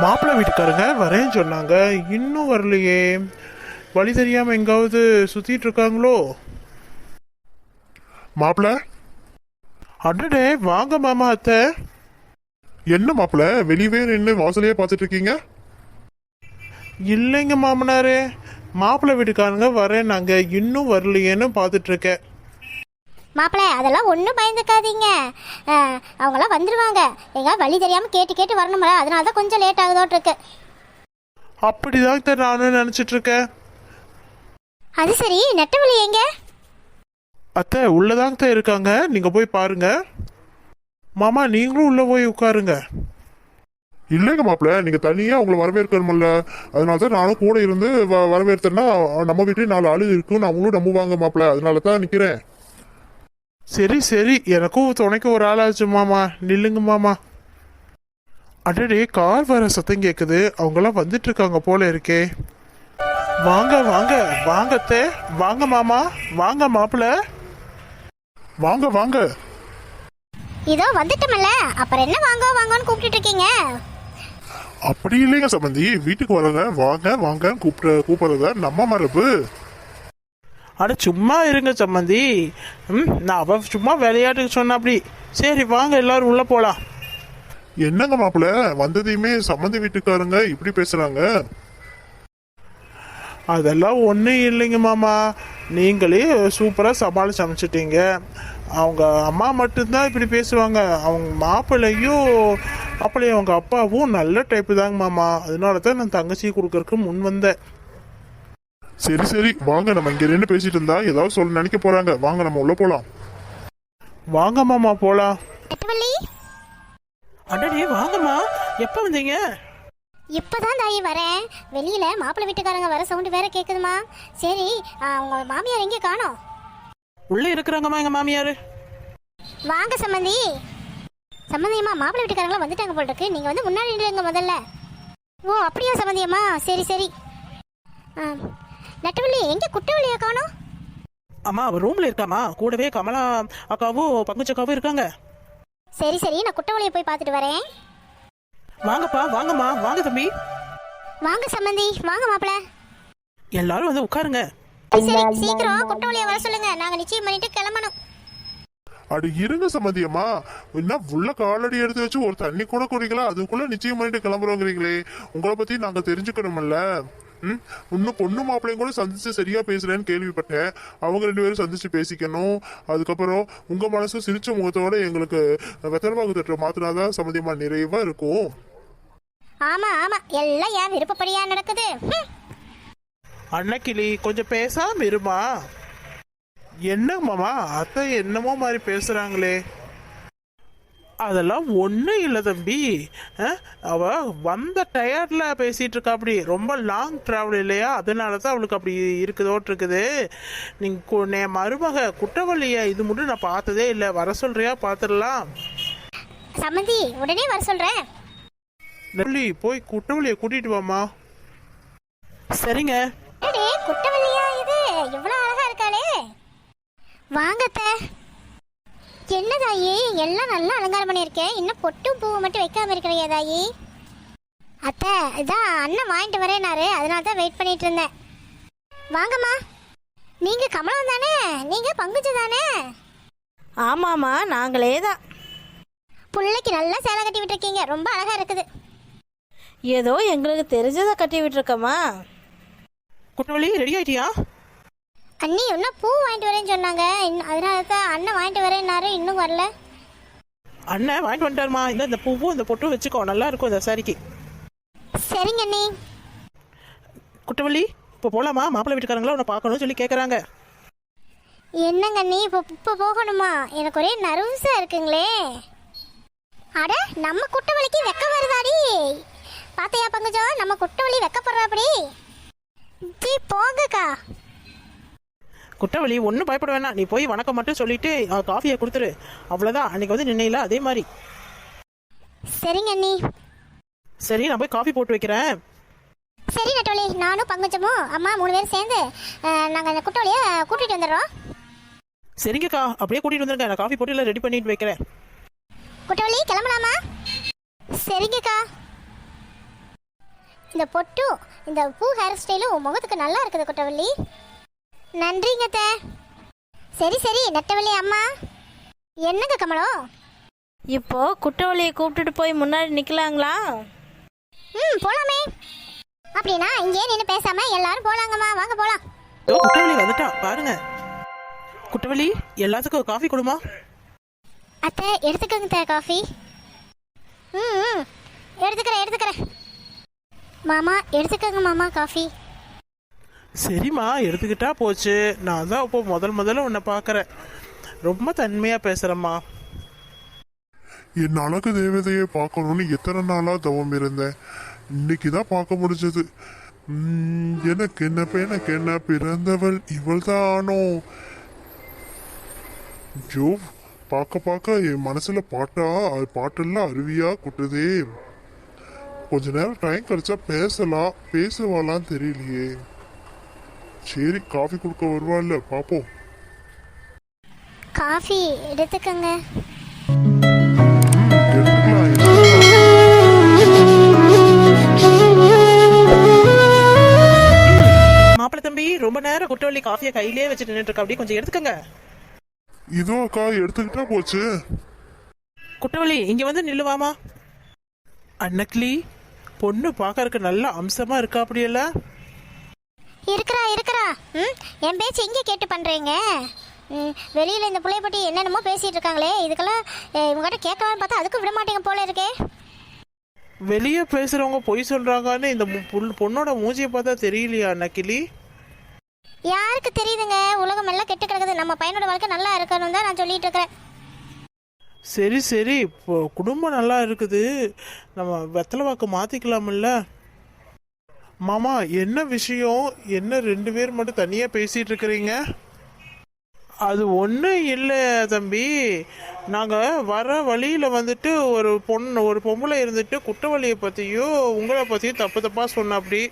மாப்பிள்ளை வீட்டுக்காரங்க வரேன்னு சொன்னாங்க, இன்னும் வரலையே. வழி தெரியாம எங்காவது சுத்திட்டு இருக்காங்களோ? மாப்பிள்ள, அடடே வாங்க மாமா. அத்தை என்ன மாப்பிள்ள வெளியவே நின்று வாசலையே பார்த்துட்டு இருக்கீங்க? இல்லைங்க மாமனாரே, மாப்பிள்ளை வீட்டுக்காரங்க வரேன்னாங்க, இன்னும் வரலையேன்னு பார்த்துட்டு இருக்கேன். மாப்பிள்ள அதெல்லாம் ஒன்றும் பயந்துக்காதீங்க. அவங்களாம் வந்துடுவாங்க. எங்க வழி தெரியாமல் கேட்டு கேட்டு வரணும்ல, அதனால தான் கொஞ்சம் லேட் ஆகுதோட்டு. அப்படிதான் நானும் நினைச்சிட்டு இருக்கேன். அது சரி, நெட்டவழி எங்க? அத்தை உள்ளதாங்க இருக்காங்க, நீங்க போய் பாருங்க. மாமா நீங்களும் உள்ள போய் உட்காருங்க. இல்லைங்க மாப்பிள்ள, நீங்க தனியா உங்களை வரவேற்கணும்ல, அதனால தான் நானும் கூட இருந்து வரவேற்றேன்னா நம்ம வீட்லயும் 4 ஆளு இருக்குன்னு அவங்களும் நம்புவாங்க மாப்பிள்ள, அதனால தான் நிக்கிறேன். சரி சரி, எனக்கும் துணைக்கு ஒரு ஆளாச்சு மாமா. நில்லுங்க மாமா. அடடே கார் வர சத்தம் கேக்குது, அவங்களாம் வந்துட்டு இருக்காங்க போல இருக்கே. வாங்க வாங்க வாங்க அத்தை, வாங்க மாமா, வாங்க மாப்பிள்ள, வாங்க வாங்க. இதோ வந்துட்டோம்ல, அப்புறம் என்ன வாங்க வாங்கன்னு கூப்பிட்டு இருக்கீங்க? அப்படி இல்லைங்க சம்பந்தி, வீட்டுக்கு வரங்க வாங்க வாங்க கூப்பிடுறத நம்ம மரபு. அட சும்மா இருங்க சம்மந்தி. நான் அவ சும்மா விளையாட்டுக்கு சொன்ன அப்படி. சரி வாங்க எல்லாரும் உள்ள போலாம். என்னங்க மாப்பிள்ள, வந்ததையுமே சம்பந்தி வீட்டுக்காரங்க இப்படி பேசுறாங்க? அதெல்லாம் ஒன்றும் இல்லைங்க மாமா, நீங்களே சூப்பராக சமாளிச்சு அமைச்சிட்டீங்க. அவங்க அம்மா மட்டும்தான் இப்படி பேசுவாங்க. அவங்க மாப்பிள்ளையும் அவங்க அப்பாவும் நல்ல டைப்பு தாங்க மாமா. அதனால தான் நான் தங்கச்சி கொடுக்கறதுக்கு முன் வந்தேன். சரி சரி வாங்க, நம்ம இங்க நின்று பேசிட்டு இருந்தா ஏதாவது சொல்ல நினைக்க போறாங்க. வாங்க நம்ம உள்ள போலாம். வாங்க மாமா போலாம். நெட்டவள்ளி, அடடே வாங்கம்மா, எப்போ வந்தீங்க? இப்பதான் தாயி வரேன். வெளியில மாப்பிள்ளை வீட்டுக்காரங்க வர சவுண்டு வேற கேக்குதுமா. சரி, உங்க மாமியார் எங்கே காணோம்? உள்ள இருக்கிறாங்கம்மா எங்க மாமியாரு. வாங்க சம்மந்தி. சம்மந்தியம்மா, மாப்பிள்ளை வீட்டுக்காரங்களாம் வந்துட்டாங்க போல் இருக்கு. நீங்க வந்து முன்னாடி நில்லுங்க முதல்ல. ஓ அப்படியா சம்மந்தியம்மா, சரி சரி. நெட்டவள்ளி எங்க குட்டவள்ளியை காணோம்? அம்மா அவ ரூம்ல இருக்காமா, கூடவே கமலா அக்காவும் பங்குச்சக்காவும் இருக்காங்க. சரி சரி, நான் குட்டவள்ளியை போய் பார்த்துட்டு வரேன். வாங்கப்பா வாங்கம்மா, வாங்க தம்பி. வாங்க சம்மந்தி, வாங்க மாப்பிள்ள. எல்லாரும் வந்து உட்காருங்க. சரி சீக்கிரம் குட்டவள்ளியை வர சொல்லுங்க, நாங்க நிச்சயம் பண்ணிட்டு கிளம்பணும். அடி இருங்க சம்மந்தியம்மா, என்ன உள்ள காலடி எடுத்து வச்சு ஒரு தண்ணி கூட குடிக்கல, அதுக்குள்ள நிச்சயம் பண்ணிட்டு கிளம்புறோங்கிறீங்களே. உங்களை பத்தி நாங்க தெரிஞ்சுக்கணும்ல. இன்னும் பொண்ணு மாப்பிள்ளையும் கூட சந்திச்சு சரியா பேசுறேன்னு கேள்விப்பட்டேன். அவங்க 2 பேரும் சந்திச்சு பேசிக்கணும். அதுக்கப்புறம் உங்க மனசு சிரிச்ச முகத்தோட எங்களுக்கு வெத்தனபாகு தட்டுற மாத்தினாதான் சம்மந்தியமா நிறைவா இருக்கும். ஆமா ஆமா, எல்லாம் என் விருப்பப்படியா நடக்குது. அன்னைக்கிளி கொஞ்சம் பேசாம இருமா. என்ன மாமா அத்தை என்னமோ மாதிரி பேசுறாங்களே? அதெல்லாம் ஒன்றும் இல்லை தம்பி. அவ வந்த டயர்டில் பேசிகிட்டு இருக்கா. அப்படி ரொம்ப லாங் ட்ராவல் இல்லையா, அதனால தான் அவளுக்கு அப்படி இருக்குதோட்டு இருக்குது. நீங்கள் மருமக குட்டவள்ளியை இது மட்டும் நான் பார்த்ததே இல்லை. வர சொல்றியா? பார்த்துடலாம். சம்மந்தி உடனே வர சொல்கிறேன். நெல்லி போய் குட்டவள்ளியை கூட்டிட்டு வாமா. சரிங்க. குட்டவள்ளியா இது? இவ்வளோ அழகா இருக்காளே. வாங்கத்த. என்ன தாயி, எல்லாம் நல்லா அலங்காரம் பண்ணியிருக்கேன், இன்னும் பொட்டும் பூவை மட்டும் வைக்காம இருக்கிறையா தாயி? அத்தை இதான் அண்ணன் வாங்கிட்டு வரேனாரு, அதனால தான் வெயிட் பண்ணிட்டு இருந்தேன். வாங்கம்மா. நீங்க கமலம் தானே? நீங்க பங்குச்சு தானே? ஆமாம்மா, நாங்களே தான். பிள்ளைக்கு நல்லா சேலை கட்டி விட்டுருக்கீங்க, ரொம்ப அழகா இருக்குது. ஏதோ எங்களுக்கு தெரிஞ்சதை கட்டி விட்டுருக்கம்மா. குட்டவள்ளி ரெடி ஆயிட்டியா? அண்ணி இன்னும் பூ வாங்கிட்டு வரேன்னு சொன்னாங்க, அதனால தான் அண்ணன் வாங்கிட்டு வரேன்னாரு, இன்னும் வரல. அண்ணன் வாங்கிட்டு வந்துட்டாருமா. இல்லை இந்த பூவும் இந்த பொட்டும் வச்சுக்கோ, நல்லா இருக்கும் இந்த சாரிக்கு. சரிங்க அண்ணி. குட்டவள்ளி இப்போ போகலாமா? மாப்பிள்ளை வீட்டுக்காரங்களா உன்னை பார்க்கணும்னு சொல்லி கேட்குறாங்க. என்னங்க அண்ணி, இப்போ போகணுமா? எனக்கு ஒரே நர்வஸா இருக்குங்களே. அட நம்ம குட்டவள்ளிக்கு வெக்க வருதாடி? பாத்தையா பங்குஜோ, நம்ம குட்டவள்ளி வெக்கப்படுறாப்படி. ஜி போங்கக்கா. குட்டவள்ளி ஒன்றும் பயப்பட வேணாம், நீ போய் வணக்கம் மட்டும் சொல்லிட்டு காஃபியை கொடுத்துரு, அவ்வளோதான். அன்னைக்கு வந்து நின்னையில அதே மாதிரி. சரிங்க அண்ணி. சரி நான் போய் காஃபி போட்டு வைக்கிறேன். சரி நட்டவள்ளி, நானும் பங்குச்சமும் அம்மா 3 பேரும் சேர்ந்து நாங்கள் அந்த குட்டவள்ளியை கூட்டிகிட்டு வந்துடுறோம். சரிங்கக்கா, அப்படியே கூட்டிகிட்டு வந்துருங்க. நான் காஃபி போட்டு இல்லை ரெடி பண்ணிட்டு வைக்கிறேன். குட்டவள்ளி கிளம்பலாமா? சரிங்கக்கா. இந்த பொட்டும் இந்த பூ ஹேர் ஸ்டைலும் உன் முகத்துக்கு நல்லா இருக்குது குட்டவள்ளி. நன்றிங்க அத்தை. சரி சரி நெட்டவள்ளி அம்மா. என்னங்க கமலம்? இப்போ குற்றவாளியை கூப்பிட்டுட்டு போய் முன்னாடி நிக்கலாங்களா? போலாமே. அப்படின்னா இங்கே நின்று பேசாம எல்லாரும் போலாங்கம்மா, வாங்க போலாம். குற்றவாளி வந்துட்டா பாருங்க. குற்றவாளி எல்லாத்துக்கும் காஃபி கொடுமா. அத்தை எடுத்துக்கோங்க காஃபி. எடுத்துக்கிறேன். மாமா எடுத்துக்கோங்க மாமா காஃபி. சரிம்மா எடுத்துக்கிட்டா போச்சு. நான் தான் இப்போ முதல்ல உன்னை பார்க்குறேன். ரொம்ப தன்மையாக பேசுகிறேம்மா. என் அழகு தேவதையை பார்க்கணும்னு எத்தனை நாளா தவம் இருந்தேன். இன்னைக்கு தான் பார்க்க முடிஞ்சது. எனக்கு என்ன பிறந்தவள் இவள் தானோ. ஜோ பார்க்க என் மனசுல பாட்டெல்லாம் அருவியா கொட்டுதே. கொஞ்ச நேரம் டைம் கிடைச்சா பேசுவாளான்னு தெரியலையே. சரி காஃபி கொடுக்க வருவாள்ல, பாப்போம். காஃபி எடுத்துக்கங்க. மாப்பிள்ளை தம்பி ரொம்ப நேரம் குற்றவாளி காஃபியை கையிலேயே வச்சுட்டு நின்றுட்டு இருக்கா. அப்படியே கொஞ்சம் எடுத்துக்கங்க. இதோ அக்கா எடுத்துக்கிட்டா போச்சு. குற்றவாளி இங்க வந்து நில்லுவாமா. அன்னக்கிளி பொண்ணு பார்க்கறதுக்கு நல்ல அம்சமா இருக்கா. அப்படியல்ல இருக்கிறா. என் பேச்சு எங்கே கேட்டு பண்றீங்க? வெளியில இந்த புள்ளைய பற்றி என்னென்னமோ பேசிட்டு இருக்காங்களே, இதுக்கெல்லாம் இவங்ககிட்ட கேட்கலான்னு பார்த்தா அதுக்கும் விட மாட்டேங்க போல இருக்கே. வெளியே பேசுறவங்க பொய் சொல்றாங்கன்னு இந்த பொண்ணோட மூஞ்சியை பார்த்தா தெரியலையா அன்னக்கிளி? யாருக்கு தெரியுதுங்க? உலகம் எல்லாம் கெட்டு கிடக்குது. நம்ம பையனோட வாழ்க்கை நல்லா இருக்கணும் தான் நான் சொல்லிட்டு இருக்கிறேன். சரி இப்போ குடும்பம் நல்லா இருக்குது. நம்ம வெத்தலை வாக்கு மாத்திக்கலாம்ல. மாமா என்ன விஷயம்? என்ன 2 பேர் மட்டும் தனியா பேசிட்டு இருக்கிறீங்க? அது ஒன்றும் இல்லை தம்பி. நாங்கள் வர வழியில் வந்துட்டு ஒரு பொம்பளை இருந்துட்டு குற்றவாளியை பற்றியும் உங்களை பற்றியும் தப்பாக சொன்னாப்படி.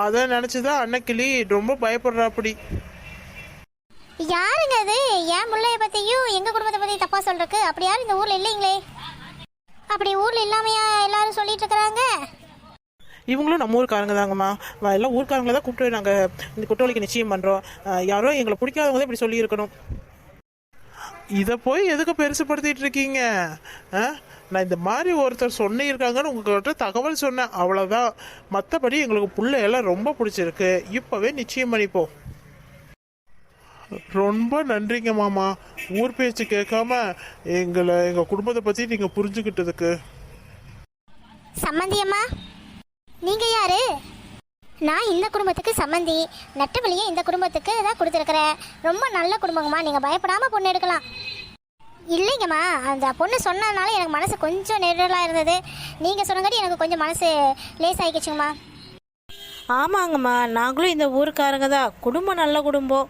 அதை நினச்சி தான் அன்னக்கிளி ரொம்ப பயப்படுறாப்படி. யாருங்க அது? என் முள்ளைய பற்றியும் எங்கள் குடும்பத்தை பற்றி தப்பாக சொல்றதுக்கு அப்படி யாரும் இந்த ஊரில் இல்லைங்களே. அப்படி ஊரில் இல்லாமையா எல்லாரும் சொல்லிட்டு இருக்கிறாங்க? இவங்களும் நம்ம ஊருக்காரங்க தாங்கம்மா. எல்லாம் ஊருக்காரங்களை தான் கூப்பிட்டு நாங்கள் இந்த குற்றவாளிக்கு நிச்சயம் பண்ணுறோம். யாரோ எங்களை பிடிக்காதவங்க தான் இப்படி சொல்லியிருக்கணும். இதை போய் எதுக்கு பெருசுப்படுத்திட்டு இருக்கீங்க? நான் இந்த மாதிரி ஒருத்தர் சொன்னிருக்காங்கன்னு உங்கள்கிட்ட தகவல் சொன்னேன், அவ்வளோதான். மற்றபடி எங்களுக்கு பிள்ளையெல்லாம் ரொம்ப பிடிச்சிருக்கு. இப்போவே நிச்சயம் பண்ணிப்போம். ரொம்ப நன்றிங்க மாமா. ஊர் பேச்சு கேட்காம எங்கள் குடும்பத்தை பற்றி நீங்கள் புரிஞ்சுக்கிட்டதுக்கு. சம்மந்தியம்மா நீங்க யாரு? நான் இந்த குடும்பத்துக்கு சம்மந்தி. நெட்டவழியை இந்த குடும்பத்துக்கு தான் கொடுத்துருக்குறேன். ரொம்ப நல்ல குடும்பங்கம்மா, நீங்கள் பயப்படாமல் பொண்ணு எடுக்கலாம். இல்லைங்கம்மா, அந்த பொண்ணு சொன்னதுனால எனக்கு மனசு கொஞ்சம் நெருடலாக இருந்தது. நீங்கள் சொன்னங்காட்டி எனக்கு கொஞ்சம் மனசு லேஸ் ஆகிக்கிச்சுங்கம்மா. ஆமாங்கம்மா, நாங்களும் இந்த ஊருக்காரங்க தான். குடும்பம் நல்ல குடும்பம்.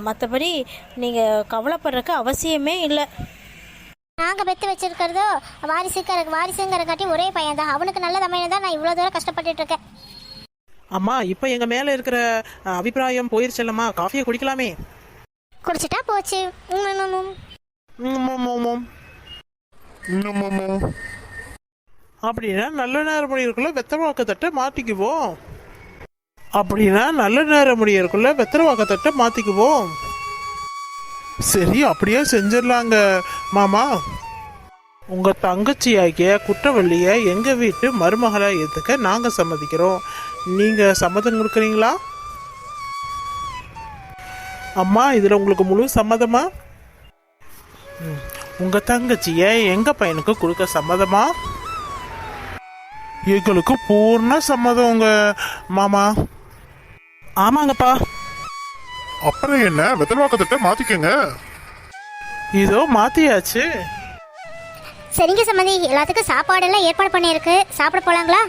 மற்றபடி நீங்கள் கவலைப்படுறதுக்கு அவசியமே இல்லை. நாங்கள் பெற்று வச்சிருக்கிறதோ வாரிசுங்கிறக்காட்டி ஒரே பையன் தான். அவனுக்கு நல்ல தமையன் தான் நான் இவ்வளோ தூரம் கஷ்டப்பட்டுட்டு இருக்கேன். அம்மா இப்போ எங்கள் மேலே இருக்கிற அபிப்பிராயம் போயிருச்சல்லம்மா. காஃபியை குடிக்கலாமே. குடிச்சிட்டா போச்சு. அப்படின்னா நல்ல நேரம் முடியறக்குள்ள வெத்தலை வாக்கத்தட்டை மாற்றிக்குவோம். சரி அப்படியே செஞ்சிடலாங்க மாமா. உங்கள் தங்கச்சியாகிய குற்றவாளியை எங்கள் வீட்டு மருமகளை ஏற்றுக்க நாங்கள் சம்மதிக்கிறோம். நீங்கள் சம்மதம் கொடுக்குறீங்களா? அம்மா இதில் உங்களுக்கு முழு சம்மதமா? உங்கள் தங்கச்சியை எங்கள் பையனுக்கு கொடுக்க சம்மதமா? எங்களுக்கு பூர்ண சம்மதம் மாமா. ஆமாங்கப்பா. அப்புறம் என்ன, வெத்தல்வாக்கத்திட்ட மாத்திக்கங்க. இதோ மாத்தியாச்சு. சரிங்க சம்மந்தி, எல்லாத்துக்கும் சாப்பாடெல்லாம் ஏற்பாடு பண்ணியிருக்கு. சாப்பிட போலாங்களா?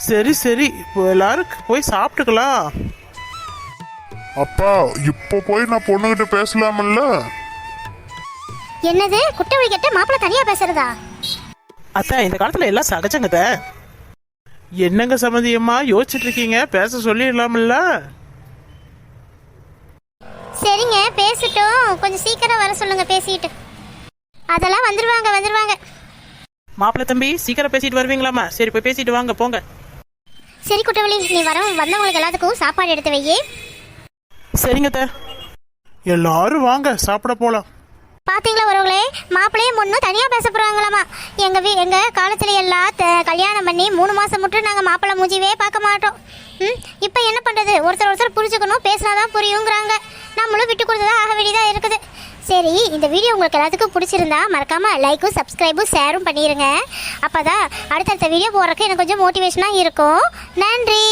சரி இப்போ எல்லாரும் போய் சாப்பிட்டுக்கலாம். அப்பா இப்போ போய் நான் பொண்ணுகிட்ட பேசலாமல்ல? என்னது, குற்றவாளி கிட்ட மாப்பிள்ளை தனியா பேசுறதா? அத்தா இந்த காலத்துல எல்லாம் சகஜங்கத. என்னங்க சம்மதியம்மா யோசிச்சுட்டு இருக்கீங்க? பேச சொல்லிடலாம்ல. சரிங்க பேசிட்டோம், கொஞ்சம் சீக்கிரம் வர சொல்லுங்க. பேசிட்டு அதெல்லாம் வந்துருவாங்க. மாப்பிள்ளை தம்பி சீக்கிரம் பேசிட்டு வருவீங்களாமா? சரி போய் பேசிட்டு வாங்க போங்க. சரி குட்டவள்ளி, நீ வந்தவங்களுக்கு எல்லாத்துக்கும் சாப்பாடு எடுத்து வையே. சரிங்க அத்தை. எல்லாரும் வாங்க சாப்பிட போலாம். பாத்தீங்களா வரவங்களே, மாப்பிள்ளையும் பொண்ணும் தனியாக பேச போகிறாங்களாமா. எங்கள் காலத்துல எல்லாம் கல்யாணம் பண்ணி 3 மாதம் மட்டும் நாங்கள் மாப்பிள்ளை மூஞ்சிவே பார்க்க மாட்டோம். இப்போ என்ன பண்ணுறது, ஒருத்தர் புரிஞ்சுக்கணும், பேசினாதான் புரியுங்கிறாங்க. நம்மளும் விட்டு கொடுத்ததான் ஆக வேண்டியதாக இருக்குது. சரி, இந்த வீடியோ உங்களுக்கு எல்லாத்துக்கும் பிடிச்சிருந்தா மறக்காமல் லைக்கும் சப்ஸ்கிரைபும் ஷேரும் பண்ணிடுங்க. அப்போ தான் அடுத்தடுத்த வீடியோ போடுறதுக்கு எனக்கு கொஞ்சம் மோட்டிவேஷனாக இருக்கும். நன்றி.